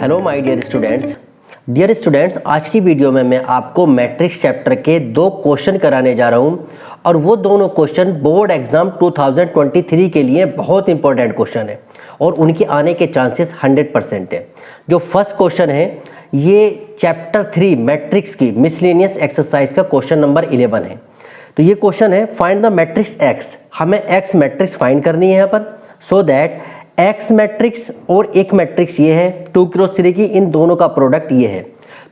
Hello my dear students, आज की video में मैं आपको मैट्रिक्स चैप्टर के 2 क्वेश्चन कराने जा रहा हूं और वो दोनों क्वेश्चन बोर्ड एग्जाम 2023 के लिए बहुत इंपॉर्टेंट क्वेश्चन है और उनके आने के चांसेस 100% है। जो फर्स्ट क्वेश्चन है ये चैप्टर 3 मैट्रिक्स की मिसलेनियस एक्सरसाइज का क्वेश्चन नंबर 11 है। तो ये क्वेश्चन है फाइंड द मैट्रिक्स एक्स। हमें एक्स मैट्रिक्स फाइंड करनी है यहाँ पर सो दैट एक्स मैट्रिक्स और एक मैट्रिक्स ये है 2 क्रॉस 3 की, इन दोनों का प्रोडक्ट ये है।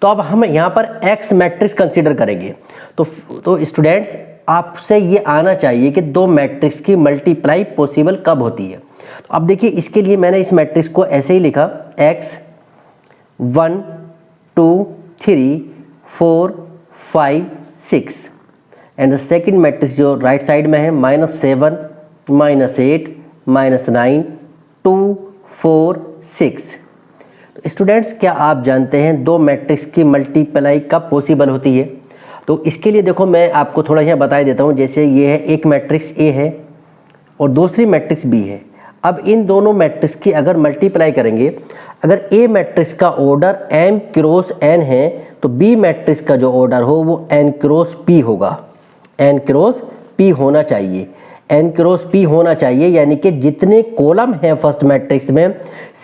तो अब हम यहाँ पर एक्स मैट्रिक्स कंसीडर करेंगे। तो स्टूडेंट्स आपसे ये आना चाहिए कि 2 मैट्रिक्स की मल्टीप्लाई पॉसिबल कब होती है। तो अब देखिए इसके लिए मैंने इस मैट्रिक्स को ऐसे ही लिखा x 1 2 3 4 5 6 and the second matrix जो राइट साइड में है -7 -8 -9 2 4 6। तो स्टूडेंट्स क्या आप जानते हैं 2 मैट्रिक्स की मल्टीप्लाई कब पॉसिबल होती है? तो इसके लिए देखो मैं आपको थोड़ा यहाँ बता देता हूँ। जैसे ये है एक मैट्रिक्स ए है और दूसरी मैट्रिक्स बी है। अब इन दोनों मैट्रिक्स की अगर मल्टीप्लाई करेंगे, अगर ए मैट्रिक्स का ऑर्डर m क्रॉस n है तो बी मैट्रिक्स का जो ऑर्डर हो वो n क्रॉस p होगा। n क्रॉस p होना चाहिए, n क्रॉस p होना चाहिए, यानी कि जितने कॉलम हैं फर्स्ट मैट्रिक्स में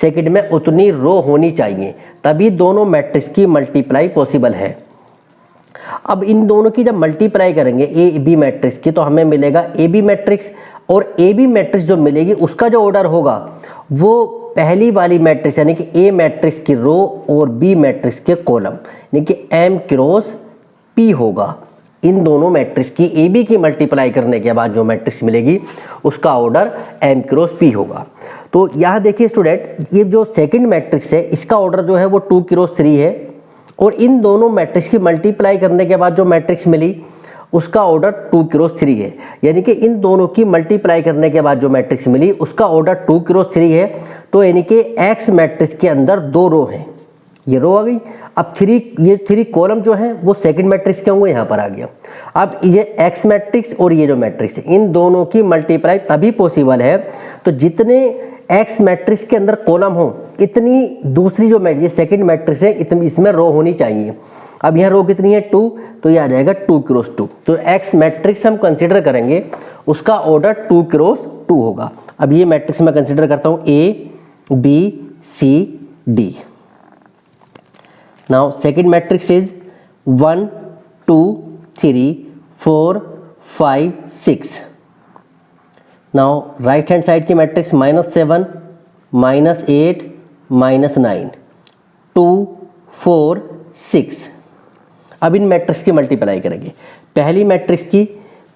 सेकंड में उतनी रो होनी चाहिए, तभी दोनों मैट्रिक्स की मल्टीप्लाई पॉसिबल है। अब इन दोनों की जब मल्टीप्लाई करेंगे ए बी मैट्रिक्स की तो हमें मिलेगा ए बी मैट्रिक्स, और ए बी मैट्रिक्स जो मिलेगी उसका जो ऑर्डर होगा वो पहली वाली मैट्रिक्स यानी कि ए मैट्रिक्स की रो और बी मैट्रिक्स के कॉलम यानी कि m क्रॉस p होगा। इन दोनों मैट्रिक्स की ए बी की मल्टीप्लाई करने के बाद जो मैट्रिक्स मिलेगी उसका ऑर्डर m क्रॉस p होगा। तो यहाँ देखिए स्टूडेंट, ये जो सेकंड मैट्रिक्स है इसका ऑर्डर जो है वो 2 क्रॉस 3 है और इन दोनों मैट्रिक्स की मल्टीप्लाई करने के बाद जो मैट्रिक्स मिली उसका ऑर्डर 2 क्रॉस 3 है। यानी कि इन दोनों की मल्टीप्लाई करने के बाद जो मैट्रिक्स मिली उसका ऑर्डर 2 क्रॉस 3 है। तो यानी कि एक्स मैट्रिक्स के अंदर 2 रो हैं, ये रो आ गई। अब 3 कॉलम जो है वो सेकंड मैट्रिक्स के होंगे, यहाँ पर आ गया। अब ये एक्स मैट्रिक्स और ये जो मैट्रिक्स है इन दोनों की मल्टीप्लाई तभी पॉसिबल है तो जितने एक्स मैट्रिक्स के अंदर कॉलम हो इतनी दूसरी जो ये सेकंड मैट्रिक्स है इतनी इसमें रो होनी चाहिए। अब यहाँ रो कितनी है 2, तो ये आ जाएगा 2 क्रॉस 2। तो एक्स मैट्रिक्स हम कंसीडर करेंगे उसका ऑर्डर 2 क्रॉस 2 होगा। अब ये मैट्रिक्स मैं कंसीडर करता हूँ A B C D. Now second matrix is 1 2 3 4 5 6। Now right hand side की मैट्रिक्स -7 -8 -9 2 4 6। अब इन मैट्रिक्स की मल्टीप्लाई करेंगे। पहली मैट्रिक्स की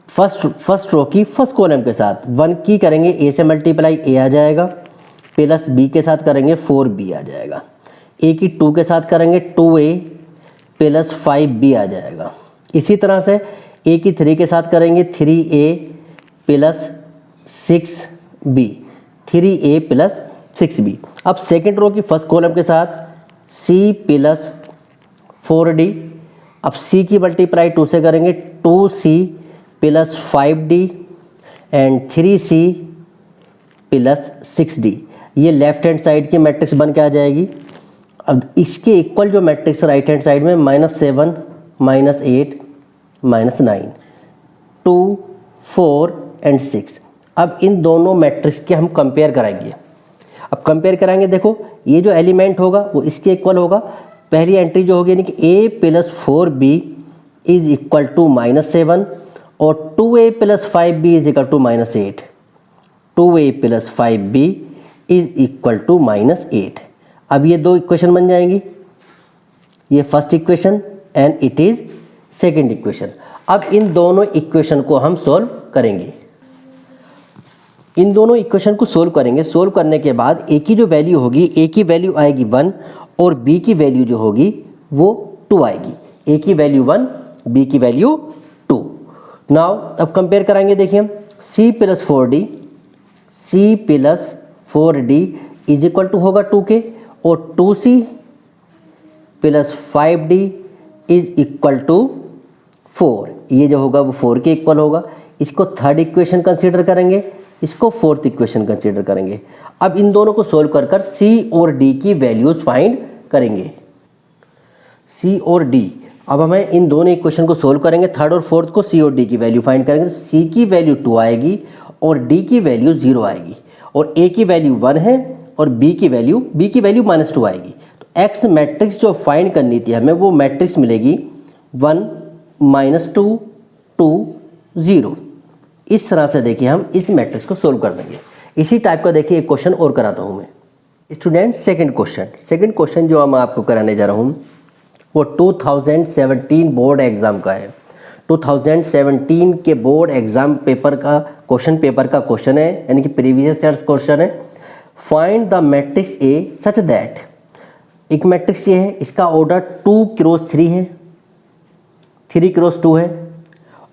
फर्स्ट रो की फर्स्ट कॉलम के साथ 1 की करेंगे ए से मल्टीप्लाई, ए आ जाएगा, प्लस बी के साथ करेंगे 4b आ जाएगा। ए की 2 के साथ करेंगे 2a प्लस 5b आ जाएगा। इसी तरह से ए की 3 के साथ करेंगे 3a plus 6b, 3a plus 6b। अब सेकेंड रो की फर्स्ट कॉलम के साथ c प्लस 4d। अब c की मल्टीप्लाई 2 से करेंगे 2c plus 5d and 3c plus 6d। ये लेफ्ट हैंड साइड की मैट्रिक्स बन के आ जाएगी। अब इसके इक्वल जो मैट्रिक्स राइट हैंड साइड में -7 -8 -9 2 4 एंड 6। अब इन दोनों मैट्रिक्स के हम कंपेयर कराएंगे। अब कंपेयर कराएंगे, देखो ये जो एलिमेंट होगा वो इसके इक्वल होगा। पहली एंट्री जो होगी यानी कि a plus 4b is equal to -7 और 2a plus 5b is equal to -8। 2a plus 5b is equal to -8। अब ये 2 इक्वेशन बन जाएंगी, ये first equation and it is second equation. अब इन दोनों इक्वेशन को हम सोल्व करेंगे। इन दोनों इक्वेशन को सोल्व करेंगे। सोल्व करने के बाद a की जो वैल्यू होगी, a की वैल्यू आएगी 1 और b की वैल्यू जो होगी वो 2 आएगी। a की वैल्यू 1, b की वैल्यू 2। नाउ अब कंपेयर कराएंगे। देखिए c plus 4d is equal to होगा 2 के और 2c plus 5d is equal to 4। ये जो होगा वो 4 के इक्वल होगा। इसको थर्ड इक्वेशन कंसीडर करेंगे, इसको फोर्थ इक्वेशन कंसीडर करेंगे। अब इन दोनों को सोल्व कर C और D की वैल्यूज फाइंड करेंगे। सी और डी, अब हमें इन दोनों इक्वेशन को सोल्व करेंगे, थर्ड और फोर्थ को सी और डी की वैल्यू फाइंड करेंगे। तो सी की वैल्यू 2 आएगी और डी की वैल्यू 0 आएगी, और ए की वैल्यू 1 है और बी की वैल्यू -2 आएगी। तो एक्स मैट्रिक्स जो फाइंड करनी थी हमें, वो मैट्रिक्स मिलेगी 1 -2 2 0। इस तरह से देखिए हम इस मैट्रिक्स को सोल्व कर देंगे। इसी टाइप का देखिए एक क्वेश्चन और कराता हूँ मैं स्टूडेंट। सेकंड क्वेश्चन जो मैं आपको कराने जा रहा हूँ वो 2017 बोर्ड एग्ज़ाम का है। 2017 के बोर्ड एग्ज़ाम पेपर का क्वेश्चन है, यानी कि प्रीवियस ईयर्स क्वेश्चन है। Find the matrix A such that, एक मैट्रिक्स ये है, इसका ऑर्डर 2x3 है, 3x2 है,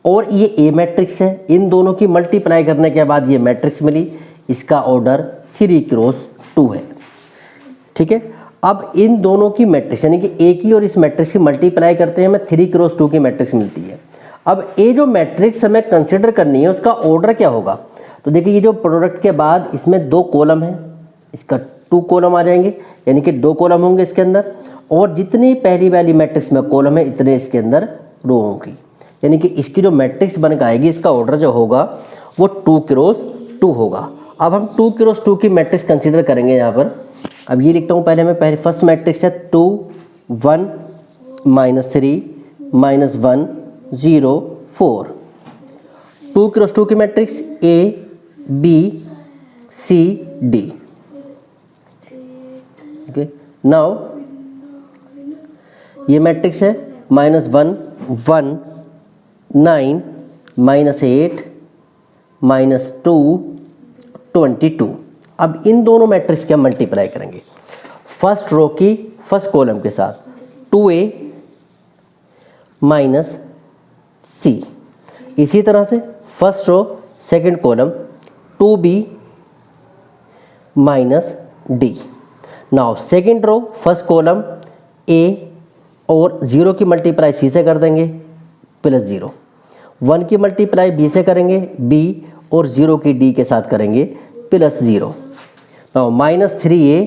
और ये ए मैट्रिक्स है। इन दोनों की मल्टीप्लाई करने के बाद ये मैट्रिक्स मिली, इसका ऑर्डर 3x2 है। ठीक है, अब इन दोनों की मैट्रिक्स यानी कि ए की और इस मैट्रिक्स की मल्टीप्लाई करते हैं, हमें 3x2 की मैट्रिक्स मिलती है। अब ये जो मैट्रिक्स हमें कंसिडर करनी है उसका ऑर्डर क्या होगा? तो देखिए, ये जो प्रोडक्ट के बाद इसमें 2 कॉलम है, इसका 2 कॉलम आ जाएंगे, यानी कि 2 कॉलम होंगे इसके अंदर, और जितनी पहली वाली मैट्रिक्स में कॉलम है इतने इसके अंदर रो होंगी, यानी कि इसकी जो मैट्रिक्स बन के आएगी इसका ऑर्डर जो होगा वो 2x2 होगा। अब हम 2x2 की मैट्रिक्स कंसिडर करेंगे यहाँ पर। अब ये लिखता हूँ पहले फर्स्ट मैट्रिक्स है 2 1 -3 -1 0 4। 2x2 की matrix A B C D। Okay, now ये मैट्रिक्स है -1 1 9 -8 -2 22। अब इन दोनों मैट्रिक्स के हम मल्टीप्लाई करेंगे फर्स्ट रो की फर्स्ट कॉलम के साथ, 2A -C। इसी तरह से first row second column 2B -D। Now second row first column A और 0 की मल्टीप्लाई C से कर देंगे +0, 1 की मल्टीप्लाई B से करेंगे B, और 0 की D के साथ करेंगे +0। Now -3A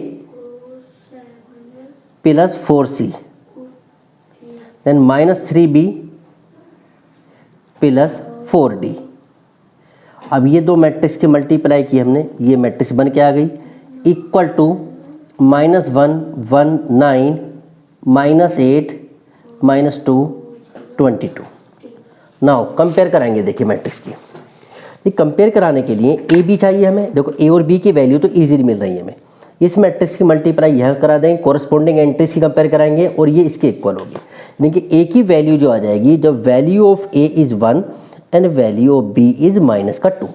+4C, then -3B +4D। अब ये दो मैट्रिक्स की मल्टीप्लाई की हमने, ये मैट्रिक्स बन के आ गई, इक्वल टू -1 1 9 -8 -2 22। नाउ कंपेयर कराएंगे, देखिए मैट्रिक्स की। ये कंपेयर कराने के लिए ए बी चाहिए हमें। देखो ए और बी की वैल्यू तो इजीली मिल रही है हमें, इस मैट्रिक्स की मल्टीप्लाई यहाँ करा देंगे, कोरस्पोंडिंग एंट्रीज की कंपेयर कराएंगे और ये इसके इक्वल होगी। यानी कि ए की वैल्यू जो आ जाएगी, the value of a is 1 and value of b is -2।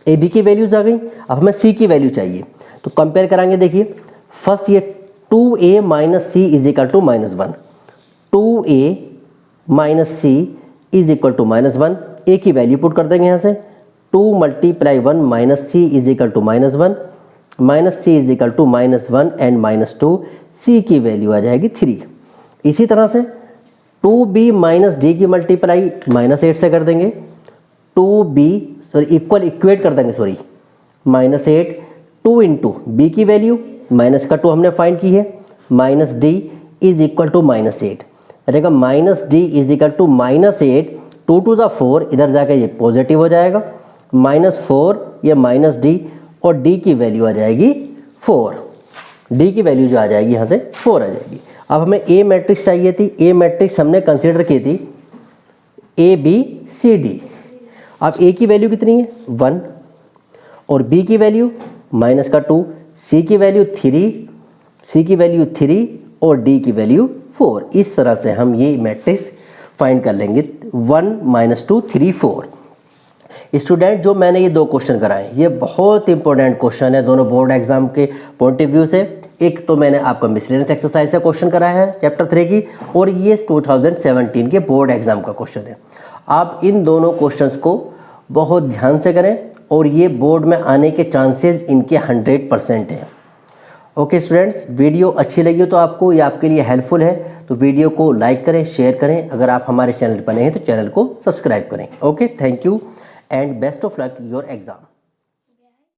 A b की वैल्यूज आ गई, अब हमें सी की वैल्यू चाहिए, तो कंपेयर कराएंगे। देखिए फर्स्ट ये 2A - C is equal to -1, 2A - C is equal to -1। A की वैल्यू पुट कर देंगे यहाँ से, 2 × 1 - C is equal to -1, -C is equal to -1 and -2, C की वैल्यू आ जाएगी 3। इसी तरह से 2B - D की मल्टीप्लाई -8 से कर देंगे, 2B इक्वेट कर देंगे -8, 2 × B की वैल्यू -2 हमने फाइंड की है, -D इज इक्वल टू -8 रहेगा, -D इज इक्वल टू -8, 2 2 ज़ा 4, इधर जाके ये पॉजिटिव हो जाएगा, -4 ये -D, और D की वैल्यू आ जाएगी 4। D की वैल्यू जो आ जाएगी यहाँ से 4 आ जाएगी। अब हमें A मैट्रिक्स चाहिए थी, A मैट्रिक्स हमने कंसीडर की थी A B C D। अब A की वैल्यू कितनी है 1, और B की वैल्यू -2, C की वैल्यू 3 और D की वैल्यू 4। इस तरह से हम ये मैट्रिक्स फाइंड कर लेंगे 1 -2 3 4। स्टूडेंट, जो मैंने ये दो क्वेश्चन कराए ये बहुत इंपॉर्टेंट क्वेश्चन है दोनों बोर्ड एग्जाम के पॉइंट ऑफ व्यू से। एक तो मैंने आपका मिसलेनियस एक्सरसाइज से क्वेश्चन कराया है चैप्टर 3 की, और ये 2017 के बोर्ड एग्जाम का क्वेश्चन है। आप इन दोनों क्वेश्चंस को बहुत ध्यान से करें, और ये बोर्ड में आने के चांसेस इनके 100% हैं। ओके स्टूडेंट्स, वीडियो अच्छी लगी तो आपको, ये आपके लिए हेल्पफुल है, तो वीडियो को लाइक करें, शेयर करें। अगर आप हमारे चैनल पर नए हैं तो चैनल को सब्सक्राइब करें। Okay, thank you and best of luck your exam.